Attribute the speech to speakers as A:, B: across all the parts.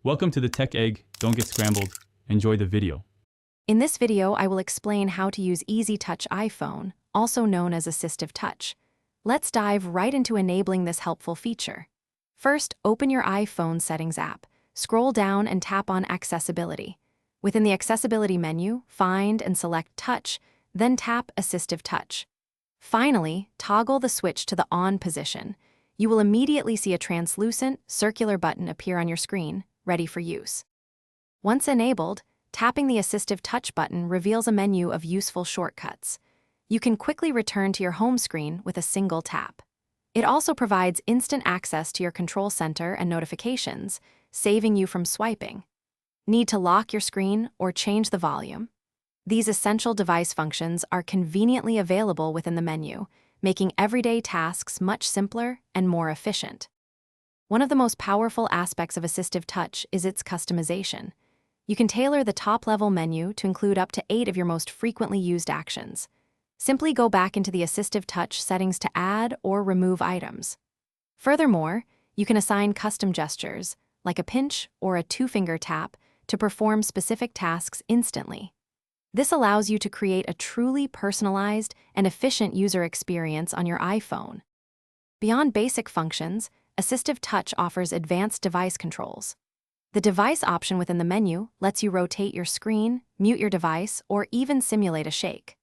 A: Welcome to the Tech Egg. Don't get scrambled. Enjoy the video.
B: In this video, I will explain how to use Easy Touch iPhone, also known as Assistive Touch. Let's dive right into enabling this helpful feature. First, open your iPhone Settings app. Scroll down and tap on Accessibility. Within the Accessibility menu, find and select Touch, then tap Assistive Touch. Finally, toggle the switch to the on position. You will immediately see a translucent, circular button appear on your screen, ready for use. Once enabled, tapping the Assistive Touch button reveals a menu of useful shortcuts. You can quickly return to your home screen with a single tap. It also provides instant access to your control center and notifications, saving you from swiping. Need to lock your screen or change the volume? These essential device functions are conveniently available within the menu, making everyday tasks much simpler and more efficient. One of the most powerful aspects of Assistive Touch is its customization. You can tailor the top-level menu to include up to 8 of your most frequently used actions. Simply go back into the Assistive Touch settings to add or remove items. Furthermore, you can assign custom gestures, like a pinch or a 2-finger tap, to perform specific tasks instantly. This allows you to create a truly personalized and efficient user experience on your iPhone. Beyond basic functions, Assistive Touch offers advanced device controls. The device option within the menu lets you rotate your screen, mute your device, or even simulate a shake.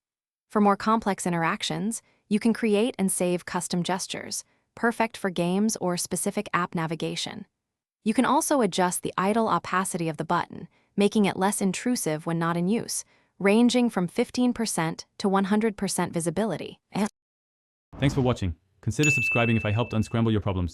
B: For more complex interactions, you can create and save custom gestures, perfect for games or specific app navigation. You can also adjust the idle opacity of the button, making it less intrusive when not in use, ranging from 15% to 100% visibility.
A: Thanks for watching. Consider subscribing if I helped unscramble your problems.